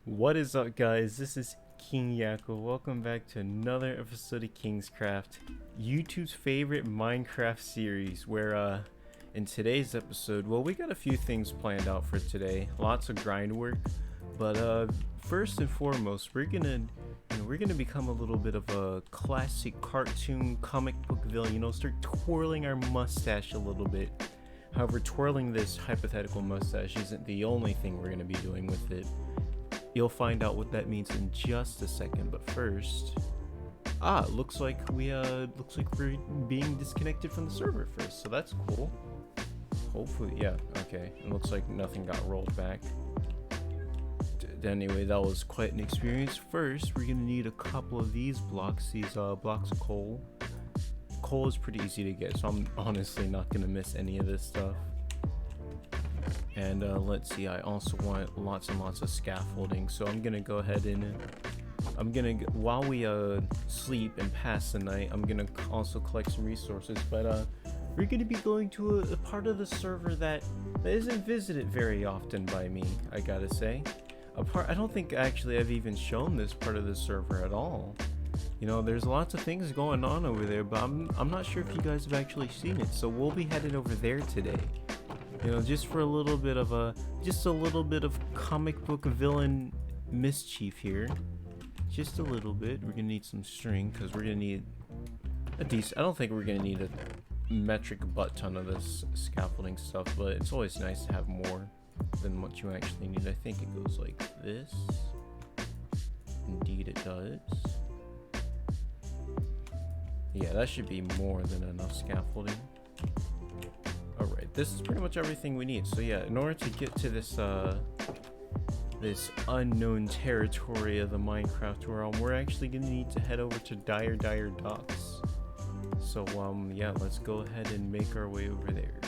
What is up, guys? This is King Yako. Welcome back to another episode of Kingscraft, YouTube's favorite Minecraft series, where in today's episode, well, we got a few things planned out for today. Lots of grind work, but first and foremost, we're gonna become a little bit of a classic cartoon comic book villain, start twirling our mustache a little bit. However, twirling this hypothetical mustache isn't the only thing we're gonna be doing with it. You'll find out what that means in just a second, but first... looks like we're being disconnected from the server first, so that's cool. Hopefully, yeah, okay. It looks like nothing got rolled back. Anyway, that was quite an experience. First, we're gonna need a couple of these blocks, blocks of coal. Coal is pretty easy to get, so I'm honestly not gonna miss any of this stuff. And let's see, I also want lots and lots of scaffolding, so I'm gonna go ahead and while we sleep and pass the night, I'm gonna also collect some resources. But we're gonna be going to a part of the server that isn't visited very often by me, I gotta say. I don't think actually I've even shown this part of the server at all. There's lots of things going on over there, but I'm not sure if you guys have actually seen it, so we'll be headed over there today. Just for a little bit of comic book villain mischief here. Just a little bit. We're gonna need some string because we're gonna need a decent. I don't think we're gonna need a metric butt ton of this scaffolding stuff, but it's always nice to have more than what you actually need. I think it goes like this. Indeed, it does. Yeah, that should be more than enough scaffolding. Alright, this is pretty much everything we need. So yeah, in order to get to this this unknown territory of the Minecraft realm, we're actually gonna need to head over to Dire Docks. So yeah, let's go ahead and make our way over there.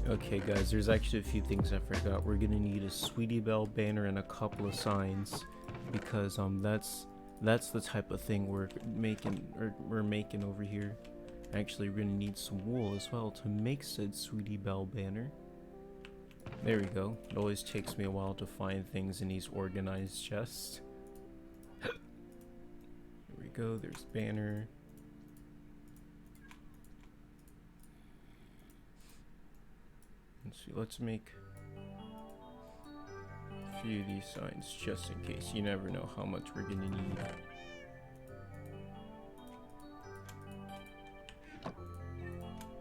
Okay guys, there's actually a few things I forgot. We're gonna need a Sweetie Belle banner and a couple of signs, because that's the type of thing we're making over here. Actually, we're gonna need some wool as well to make said Sweetie Belle banner. There we go. It always takes me a while to find things in these organized chests. Here we go, there's banner. Let's see, let's make a few of these signs just in case. You never know how much we're gonna need.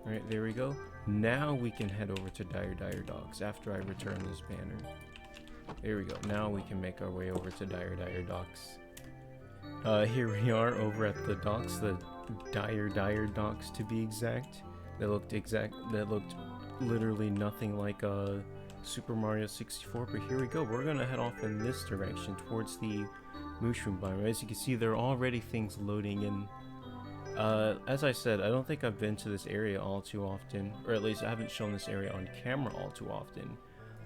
Alright, there we go. Now we can head over to Dire Docks after I return this banner. There we go. Now we can make our way over to Dire Docks. Here we are over at the docks, the Dire Docks to be exact. They looked literally nothing like Super Mario 64, but here we go. We're gonna head off in this direction towards the mushroom biome. As you can see, there are already things loading in. As I said, I don't think I've been to this area all too often, or at least I haven't shown this area on camera all too often.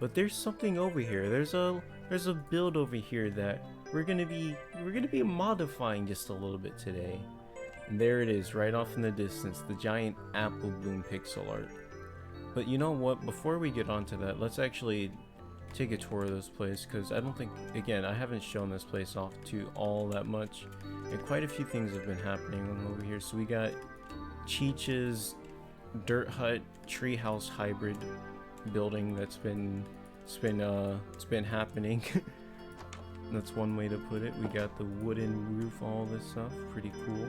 But there's something over here. There's a build over here that we're gonna be modifying just a little bit today. And there it is, right off in the distance, the giant apple bloom pixel art. But you know what? Before we get onto that, let's actually take a tour of this place, because I don't think, again, I haven't shown this place off to all that much, and quite a few things have been happening over here. So we got Cheech's dirt hut treehouse hybrid building that's been happening. That's one way to put it. We got the wooden roof, all this stuff, pretty cool.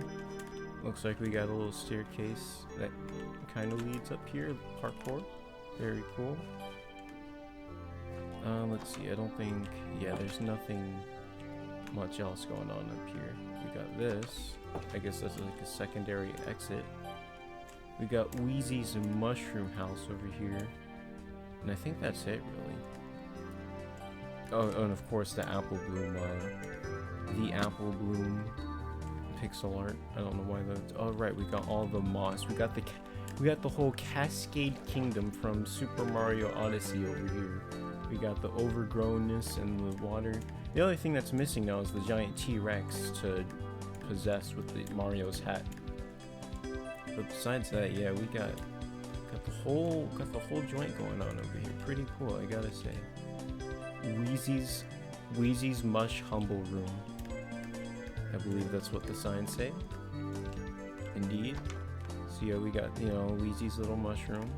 Looks like we got a little staircase that kind of leads up here, parkour, very cool. Let's see, I don't think, yeah, there's nothing much else going on up here. We got this, I guess that's like a secondary exit. We got Wheezy's mushroom house over here, and I think that's it, really. Oh, and of course the apple bloom pixel art. I don't know why that's, oh right, we got all the moss. We got the whole Cascade Kingdom from Super Mario Odyssey over here. We got the overgrownness and the water. The only thing that's missing now is the giant T-Rex to possess with the Mario's hat. But besides that, yeah, we got the whole joint going on over here. Pretty cool, I gotta say. Wheezy's Mush Humble Room. I believe that's what the signs say. Indeed. So yeah, we got, you know, Wheezy's little mushroom.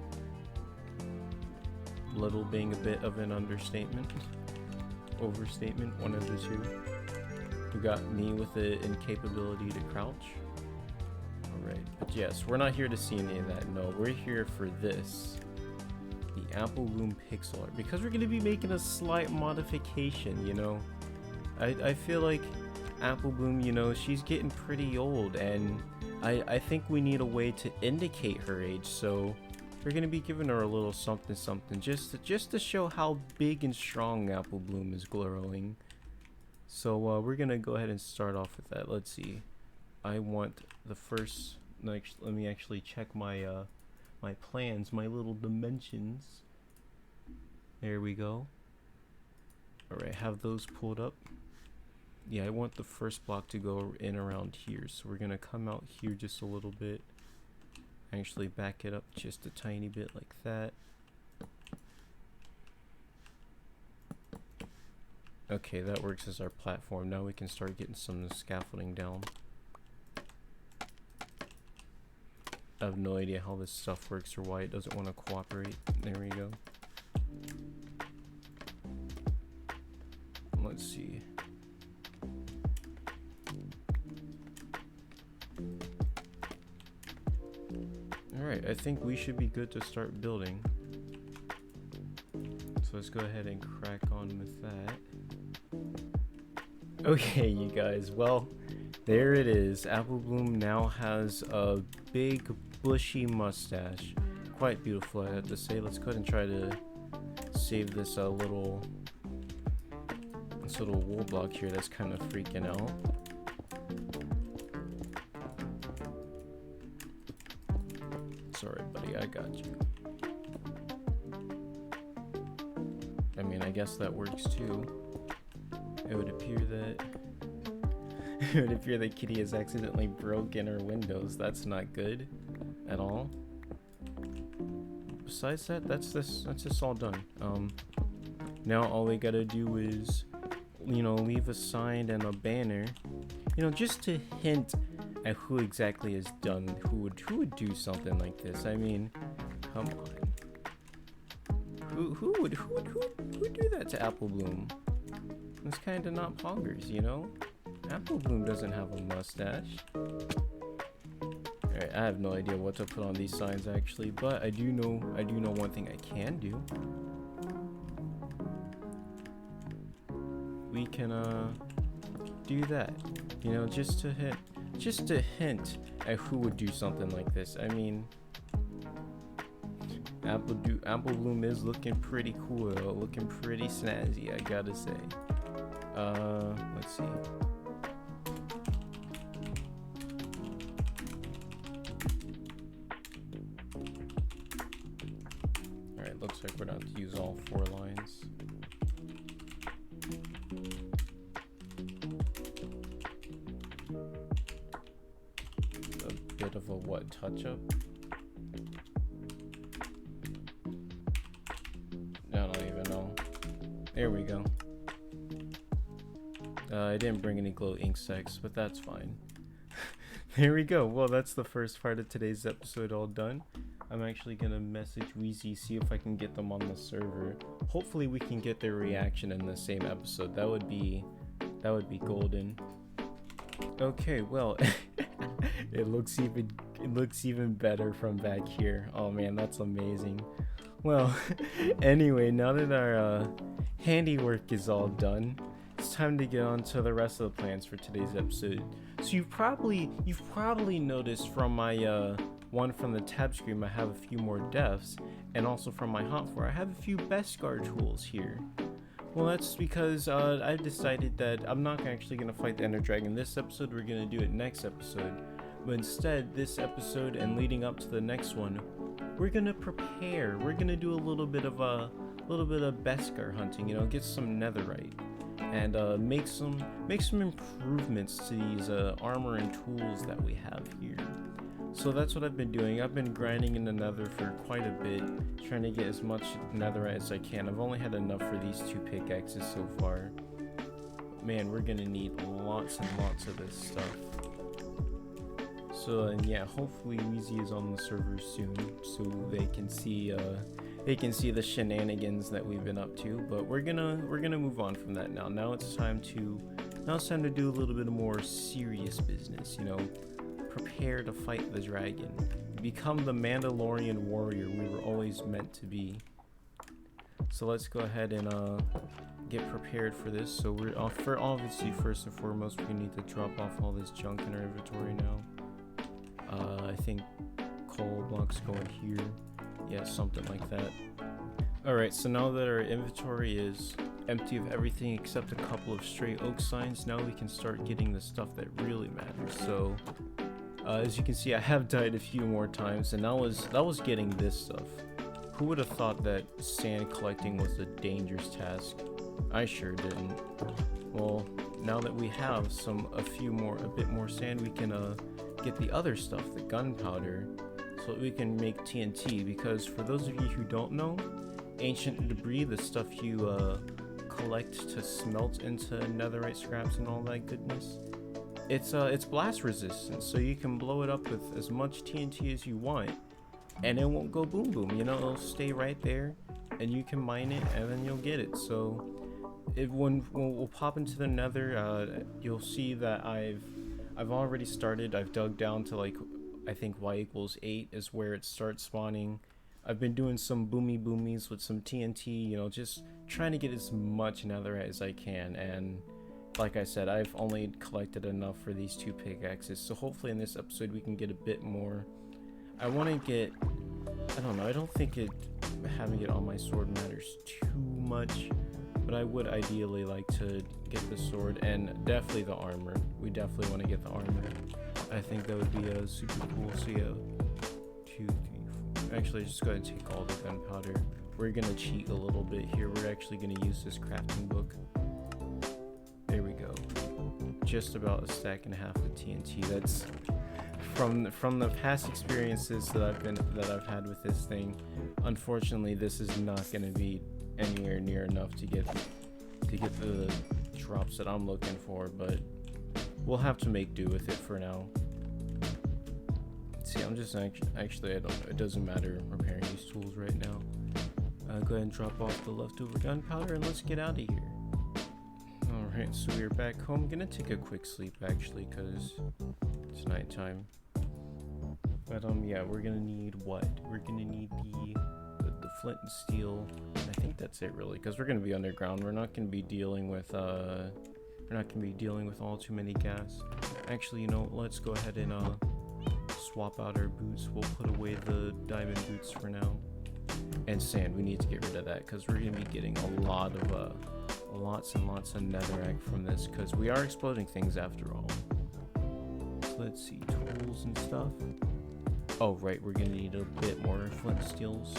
Little being a bit of an understatement. Overstatement, one of the two. We got me with the incapability to crouch. Alright, but yes, we're not here to see any of that. No, we're here for this. The Apple Bloom pixel art. Because we're going to be making a slight modification, you know. I feel like Apple Bloom, you know, she's getting pretty old, and I think we need a way to indicate her age, so we're gonna be giving her a little something something just to show how big and strong Apple Bloom is growing. So we're gonna go ahead and start off with that. Let's see. I want the first. Let me actually check my my plans, my little dimensions. There we go. All right, have those pulled up. Yeah, I want the first block to go in around here, so we're gonna come out here just a little bit. Actually back it up just a tiny bit like that. Okay, that works as our platform. Now we can start getting some scaffolding down. I have no idea how this stuff works or why it doesn't want to cooperate. There we go. Let's see. Alright, I think we should be good to start building. So let's go ahead and crack on with that. Okay, you guys, well, there it is. Apple Bloom now has a big bushy mustache. Quite beautiful, I have to say. Let's go ahead and try to save this little wool block here that's kind of freaking out. Sorry, buddy, I got you. I mean, I guess that works too. It would appear that Kitty has accidentally broken her windows. That's not good at all. Besides that, that's this all done. Now all we gotta do is, you know, leave a sign and a banner, you know, just to hint at who exactly is done, who would do something like this. I mean, come on. Who would do that to Apple Bloom? It's kind of not poggers, you know? Apple Bloom doesn't have a mustache. Alright, I have no idea what to put on these signs actually, but I do know one thing I can do. We can do that. You know, just to hint at who would do something like this. I mean, Apple Bloom is looking pretty cool, looking pretty snazzy, I gotta say. Let's see. Alright, looks like we're gonna have to use all 4 lines. A bit of a what, touch up? I don't even know. There we go. I didn't bring any glow ink sacks, but that's fine. There we go. Well, that's the first part of today's episode all done. I'm actually gonna message Wheezy, see if I can get them on the server. Hopefully we can get their reaction in the same episode. That would be golden. Okay, well, it looks even better from back here. Oh man, that's amazing. Well, anyway, now that our handiwork is all done, it's time to get on to the rest of the plans for today's episode. So you've probably noticed from my one from the tab screen, I have a few more deaths, and also from my hot floor, I have a few Beskar tools here. Well, that's because I've decided that I'm not actually going to fight the Ender Dragon this episode. We're going to do it next episode. But instead, this episode and leading up to the next one, we're going to prepare. We're going to do a little bit of Beskar hunting, you know, get some netherite. And make some improvements to these armor and tools that we have here. So that's what I've been doing. I've been grinding in the nether for quite a bit, trying to get as much netherite as I can. I've only had enough for these 2 pickaxes so far. man, we're gonna need lots and lots of this stuff. So and yeah, hopefully Wheezy is on the server soon, so they can see the shenanigans that we've been up to. But we're gonna move on from that now. Now it's time to do a little bit more serious business. You know, prepare to fight the dragon, become the Mandalorian warrior we were always meant to be. So let's go ahead and get prepared for this. So we're obviously first and foremost we need to drop off all this junk in our inventory now. I think coal blocks go in here. Yeah, something like that. Alright, so now that our inventory is empty of everything except a couple of stray oak signs, now we can start getting the stuff that really matters. So as you can see, I have died a few more times, and that was getting this stuff. Who would have thought that sand collecting was a dangerous task? I sure didn't. Well, now that we have a bit more sand, we can get the other stuff, the gunpowder, so that we can make TNT. Because for those of you who don't know, ancient debris, the stuff you collect to smelt into netherite scraps and all that goodness, it's blast resistant, so you can blow it up with as much TNT as you want, and it won't go boom boom. You know, it'll stay right there, and you can mine it, and then you'll get it. So when we'll pop into the nether, you'll see that I've already started. I've dug down to like, I think y=8 is where it starts spawning. I've been doing some boomies with some TNT, you know, just trying to get as much netherite as I can. And like I said, I've only collected enough for these 2 pickaxes, so hopefully in this episode we can get a bit more. I want to get, I don't know, I don't think having it on my sword matters too much, but I would ideally like to get the sword and definitely the armor. We definitely want to get the armor. I think that would be super cool. So yeah, 2, 3, 4. Actually, just go ahead and take all the gunpowder. We're gonna cheat a little bit here. We're actually gonna use this crafting book. There we go. Just about a stack and a half of TNT. That's from the past experiences that I've had with this thing. Unfortunately, this is not gonna be anywhere near enough to get the drops that I'm looking for, but we'll have to make do with it for now. See, I'm just actually I don't know, it doesn't matter repairing these tools right now. Go ahead and drop off the leftover gunpowder and let's get out of here. Alright, so we're back home. I'm gonna take a quick sleep actually, because it's nighttime. But yeah, we're gonna need what? We're gonna need the flint and steel. I think that's it really, because we're gonna be underground. We're not gonna be dealing with all too many gas. Actually, you know, let's go ahead and swap out our boots. We'll put away the diamond boots for now. And sand, we need to get rid of that because we're gonna be getting a lot of lots and lots of netherrack from this, because we are exploding things after all. So let's see, tools and stuff. Oh right, we're gonna need a bit more flint steels.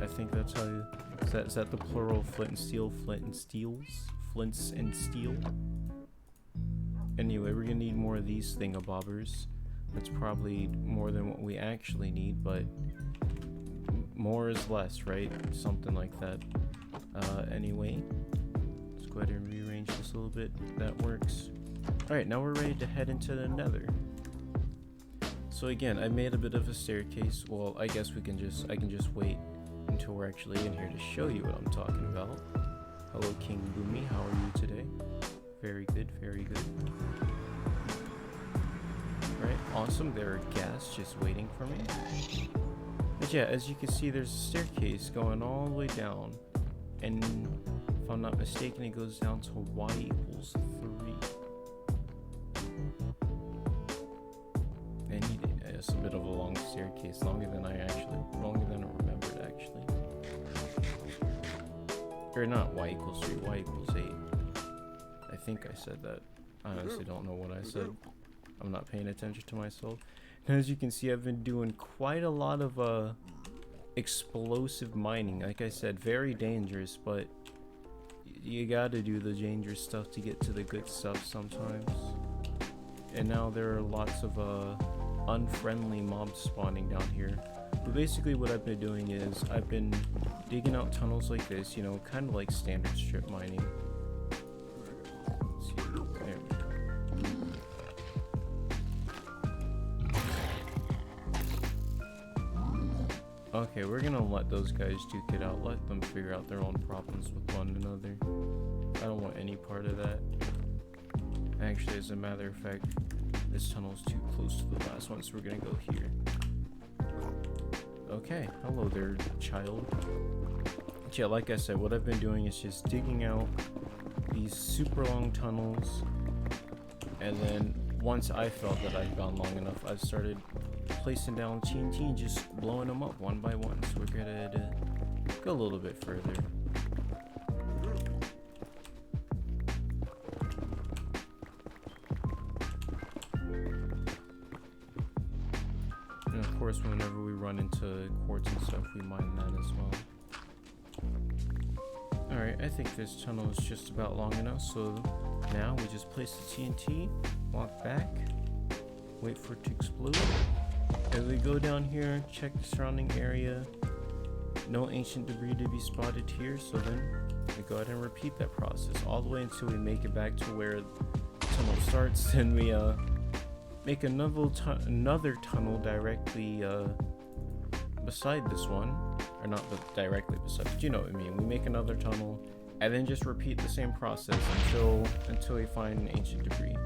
I think that's how you, is that the plural? Flint and steel, flint and steels, flints and steel. Anyway, we're gonna need more of these thingabobbers. That's probably more than what we actually need, but more is less, right? Something like that. Anyway, let's go ahead and rearrange this a little bit. That works. Alright, now we're ready to head into the nether. So again, I made a bit of a staircase. Well, I guess I can just wait until we're actually in here to show you what I'm talking about. Hello King Boomy, how are you today? Very good, very good. Alright, awesome. There are gas just waiting for me. But yeah, as you can see, there's a staircase going all the way down. And if I'm not mistaken, it goes down to y=3. And it's a bit of a long staircase, longer than I remembered actually. Or not y=3, y=8. I think I said that. I honestly don't know what I said. I'm not paying attention to myself. And as you can see, I've been doing quite a lot of explosive mining. Like I said, very dangerous, but you gotta do the dangerous stuff to get to the good stuff sometimes. And now there are lots of unfriendly mobs spawning down here. But basically what I've been doing is I've been digging out tunnels like this, you know, kind of like standard strip mining. Okay, we're gonna let those guys duke it out. Let them figure out their own problems with one another. I don't want any part of that. Actually, as a matter of fact, this tunnel's too close to the last one, so we're gonna go here. Okay, hello there, child. Yeah, like I said, what I've been doing is just digging out these super long tunnels, and then once I felt that I'd gone long enough, I've started placing down TNT and just blowing them up one by one. So we're gonna go a little bit further. And of course, whenever we run into quartz and stuff, we mine that as well. Alright, I think this tunnel is just about long enough, so now we just place the TNT, walk back, wait for it to explode. As we go down here, check the surrounding area. No ancient debris to be spotted here, so then we go ahead and repeat that process all the way until we make it back to where the tunnel starts. Then we make another tunnel directly beside this one. Or not directly beside, but you know what I mean. We make another tunnel and then just repeat the same process until we find an ancient debris.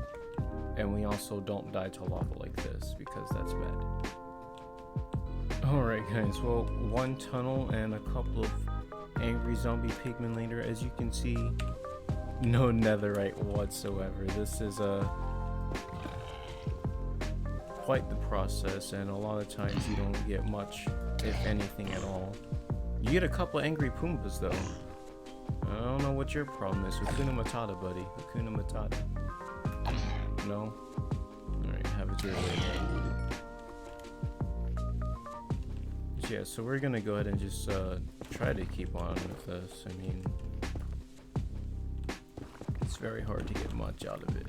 And we also don't die to lava like this, because that's bad. Alright guys, well, one tunnel and a couple of angry zombie pigmen later. As you can see, no netherite whatsoever. This is quite the process, and a lot of times you don't get much, if anything at all. You get a couple angry Poombas though. I don't know what your problem is. Hakuna Matata, buddy. Hakuna Matata. No? Alright, have it your way, man. Yeah, so we're gonna go ahead and just try to keep on with this. I mean, it's very hard to get much out of it.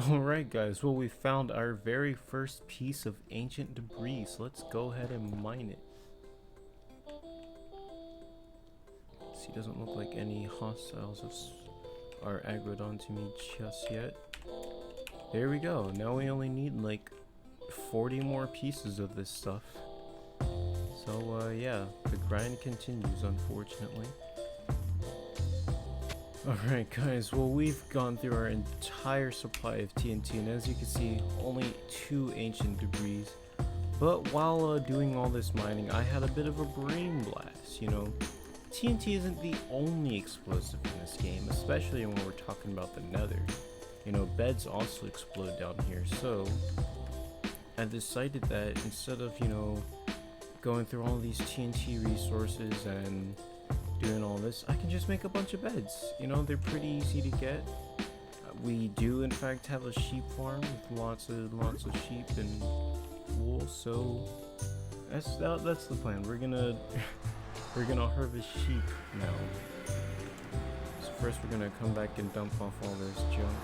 Alright guys, well, we found our very first piece of ancient debris, so let's go ahead and mine it. See, doesn't look like any hostiles are aggroed onto me just yet. There we go. Now we only need like 40 more pieces of this stuff. So yeah, the grind continues, unfortunately. Alright guys, well, we've gone through our entire supply of TNT, and as you can see, only 2 ancient debris. But while doing all this mining, I had a bit of a brain blast. You know, TNT isn't the only explosive in this game, especially when we're talking about the nether. You know, beds also explode down here, so I decided that instead of, you know, going through all these TNT resources and doing all this, I can just make a bunch of beds. You know, they're pretty easy to get. We do in fact have a sheep farm with lots of sheep and wool, so that's the plan. We're gonna harvest sheep now. So first we're gonna come back and dump off all this junk.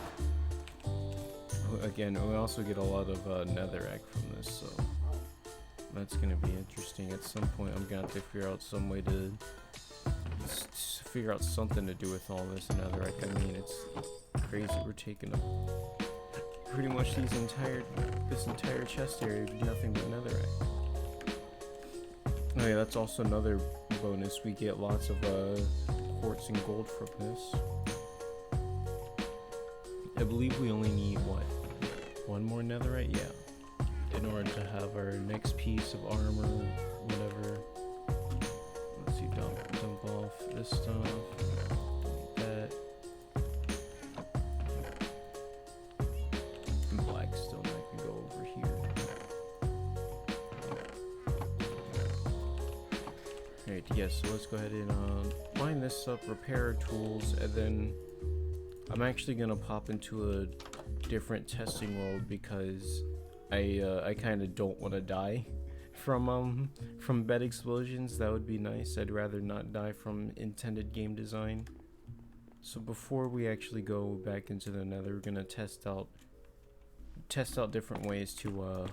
Again, we also get a lot of netherrack from this, so that's gonna be interesting. At some point I'm gonna have to figure out some way to figure out something to do with all this netherrack. I mean, it's crazy. We're taking up pretty much this entire chest area with nothing but netherrack. Oh yeah, that's also another bonus. We get lots of quartz and gold from this. I believe we only need what? One more netherite? Yeah. In order to have our next piece of armor, whatever. Let's see, dump off this stuff, that, and blackstone. I can go over here. Alright, yes, so let's go ahead and mine this up, repair our tools, and then I'm actually gonna pop into a different testing world because I kind of don't want to die from bed explosions. That would be nice. I'd rather not die from intended game design. So before we actually go back into the nether, we're gonna test out different ways to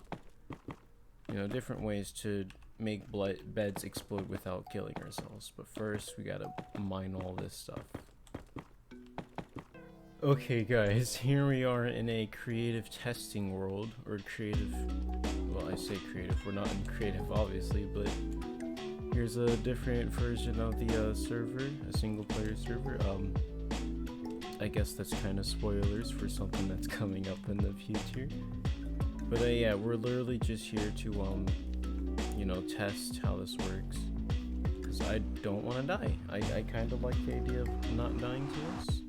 different ways to make beds explode without killing ourselves. But first we gotta mine all this stuff. Okay guys, here we are in a creative testing world, or creative, well I say creative, we're not in creative obviously, but here's a different version of the server, a single player server. I guess that's kind of spoilers for something that's coming up in the future. But yeah, we're literally just here to you know, test how this works, because I don't want to die. I kind of like the idea of not dying to this.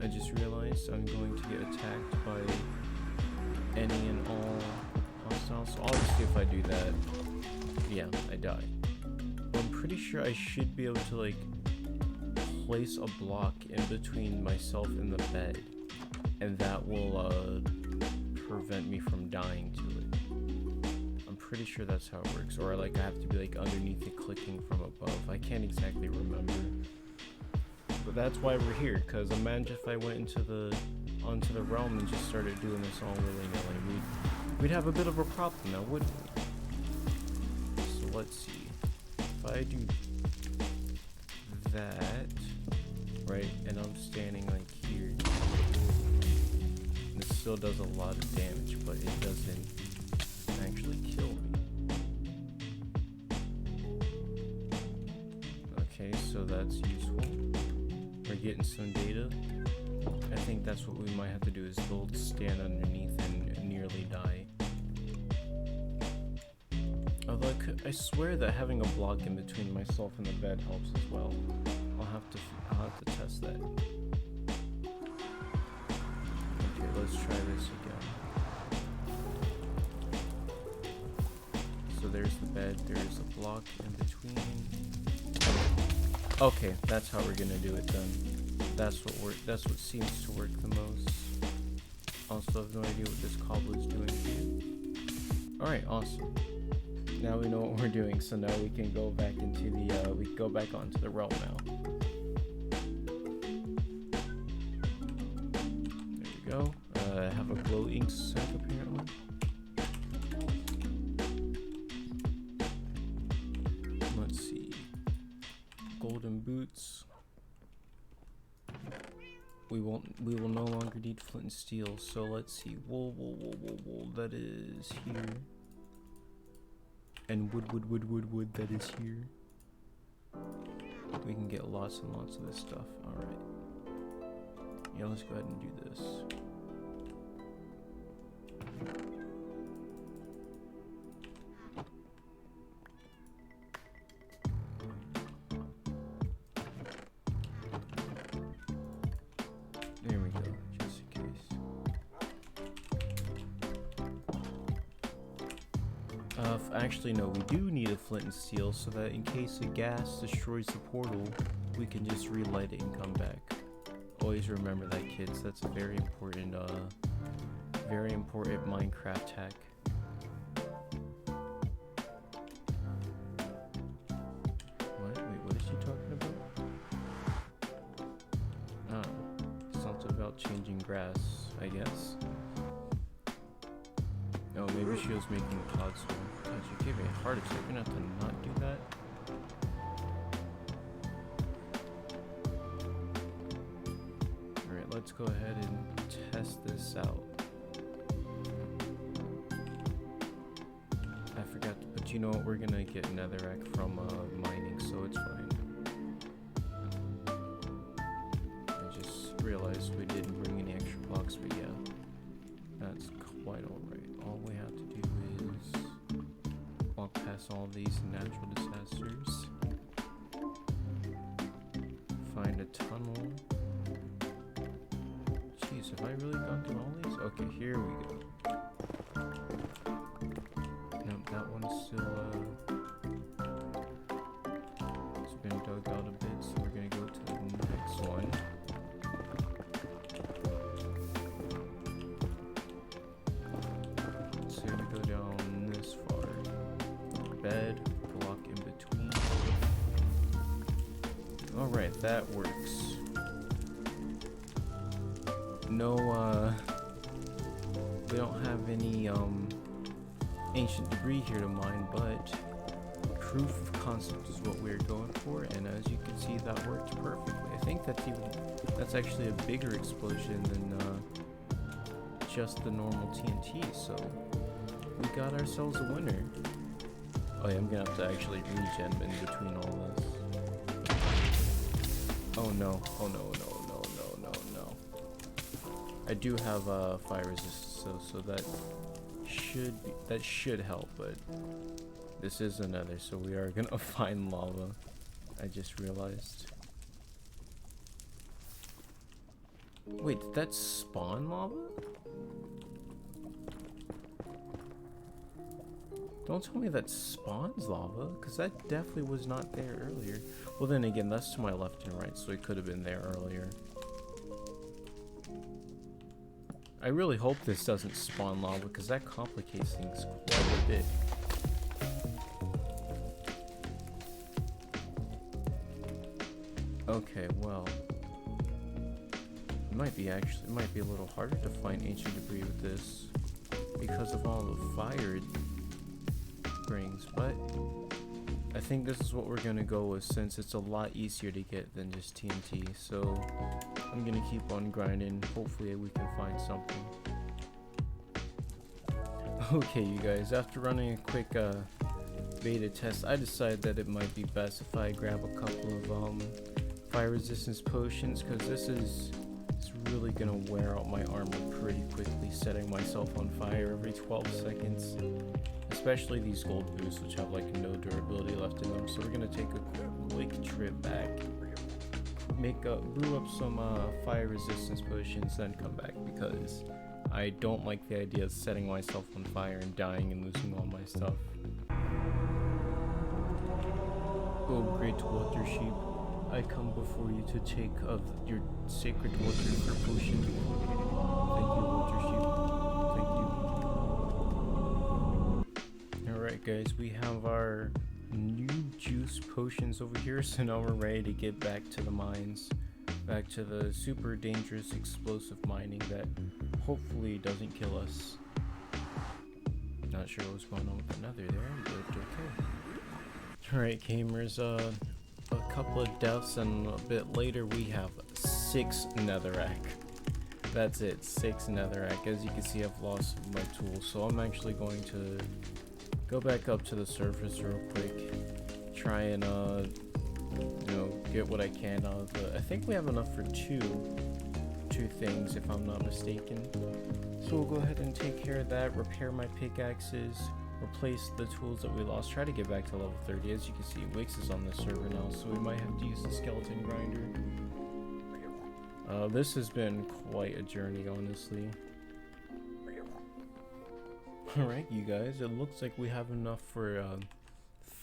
I just realized I'm going to get attacked by any and all hostiles. So obviously if I do that, yeah, I die. But I'm pretty sure I should be able to like place a block in between myself and the bed, and that will prevent me from dying to it. I'm pretty sure that's how it works. Or like I have to be like underneath it clicking from above. I can't exactly remember. But that's why we're here, because imagine if I went onto the realm and just started doing this all willy-nilly. We'd have a bit of a problem now, wouldn't we? So let's see. If I do that, right, and I'm standing like here, this still does a lot of damage, but it doesn't actually kill me. Okay, so that's useful. We're getting some data. I think that's what we might have to do, is build, stand underneath and nearly die. Although I swear that having a block in between myself and the bed helps as well. I'll have to test that. Okay, let's try this again. So there's the bed, there's a block in between. Okay, that's how we're gonna do it then. That's what seems to work the most. Also, I have no idea what this cobble is doing here. Alright, awesome. Now we know what we're doing, so now we can go back into the we can go back onto the realm now. There we go. I have a glow ink sack apparently. Let's see. Golden boots. We will no longer need flint and steel, so let's see. Wool, that is here. And wood, that is here. We can get lots and lots of this stuff. Alright. Yeah, let's go ahead and do this. There we go, just in case. Actually, no, we do need a flint and steel so that in case the gas destroys the portal, we can just relight it and come back. Always remember that, kids. That's a very important Minecraft hack. What? Wait, what is she talking about? Oh, something about changing grass, I guess. Oh, maybe she was making cobblestone. God, you gave me a heart attack. You're gonna have to not do that. Alright, let's go ahead and test this out. I forgot to, but you know what? We're gonna get netherite from mining, so it's fine. I just realized we didn't bring any extra blocks, but yeah, that's quite alright. All we have to do is walk past all these natural disasters, find a tunnel. Jeez, have I really gone through all these? Okay, here we go. Nope, that one's still it's been dug out a bit, so we're gonna go to the next one. So we go down this far. Bed, block in between. Alright, that works. No, we don't have any ancient debris here to mine, but proof of concept is what we're going for, and as you can see, that worked perfectly. I think that's actually a bigger explosion than just the normal TNT, so we got ourselves a winner. Oh yeah, I'm gonna have to actually regen in between all this. Oh no, oh no, no, no, no, no, no. I do have fire resistance, so that should help, but this is another, so we are gonna find lava. I just realized. Wait, did that spawn lava? Don't tell me that spawns lava, because that definitely was not there earlier. Well, then again, that's to my left and right, so it could have been there earlier. I really hope this doesn't spawn lava, because that complicates things quite a bit. Okay, well, it might be a little harder to find ancient debris with this because of all the fire it brings, but I think this is what we're gonna go with since it's a lot easier to get than just TNT. So I'm gonna keep on grinding. Hopefully we can find something. Okay, you guys, after running a quick beta test, I decided that it might be best if I grab a couple of fire resistance potions, because it's really gonna wear out my armor pretty quickly, setting myself on fire every 12 seconds. Especially these gold boots, which have like no durability left in them. So we're gonna take a quick trip back, brew up some fire resistance potions, then come back, because I don't like the idea of setting myself on fire and dying and losing all my stuff. Oh, great water sheep, I come before you to take of your sacred water for potion. Thank you, water sheep. Thank you. Alright guys, we have our new juice potions over here, so now we're ready to get back to the mines. Back to the super dangerous explosive mining that hopefully doesn't kill us. Not sure what's going on with the nether there, but okay. Alright gamers, a couple of deaths and a bit later we have 6 netherrack. That's it, 6 netherrack. As you can see, I've lost my tools, so I'm actually going to go back up to the surface real quick, try and get what I can out of the, I think we have enough for two things if I'm not mistaken. So we'll go ahead and take care of that, repair my pickaxes, replace the tools that we lost, try to get back to level 30. As you can see, Wix is on the server now, so we might have to use the skeleton grinder. This has been quite a journey, honestly. Alright you guys, it looks like we have enough for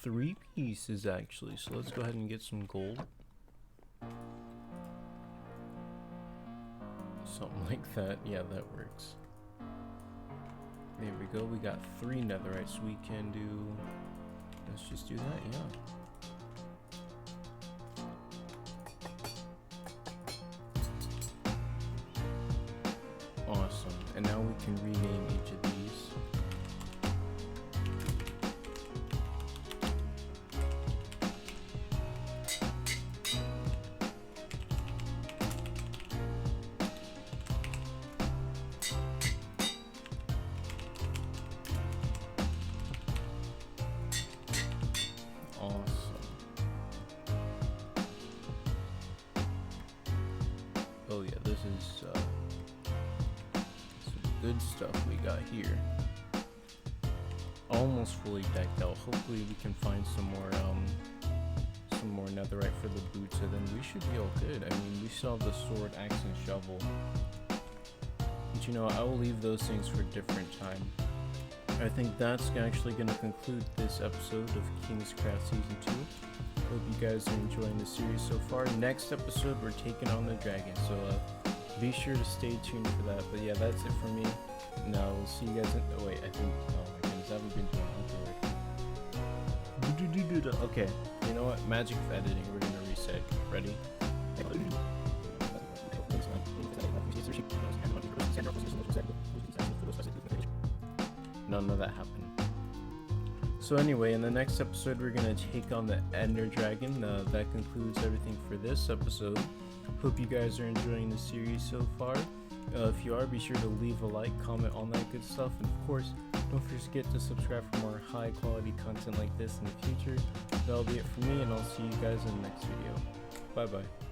3 pieces actually, so let's go ahead and get some gold. Something like that, yeah, that works. There we go, we got 3 netherites we can do. Let's just do that, yeah. Awesome, and now we can rename each of these. Oh yeah, this is some good stuff we got here. Almost fully decked out. Hopefully we can find some more netherite for the boots, and then we should be all good. I mean, we still have the sword, axe, and shovel. But you know, I will leave those things for a different time. I think that's actually going to conclude this episode of King's Craft Season 2. Hope you guys are enjoying the series so far. Next episode, we're taking on the dragon, so be sure to stay tuned for that. But yeah, that's it for me. Now we'll see you guys in, oh wait, I think, oh my goodness, I haven't been doing it. Okay, you know what, magic of editing, we're gonna reset. Ready? None of that happened. So anyway, in the next episode, we're gonna take on the Ender Dragon. That concludes everything for this episode. Hope you guys are enjoying the series so far. If you are, be sure to leave a like, comment, all that good stuff, and of course, don't forget to subscribe for more high quality content like this in the future. That'll be it for me, and I'll see you guys in the next video. Bye bye.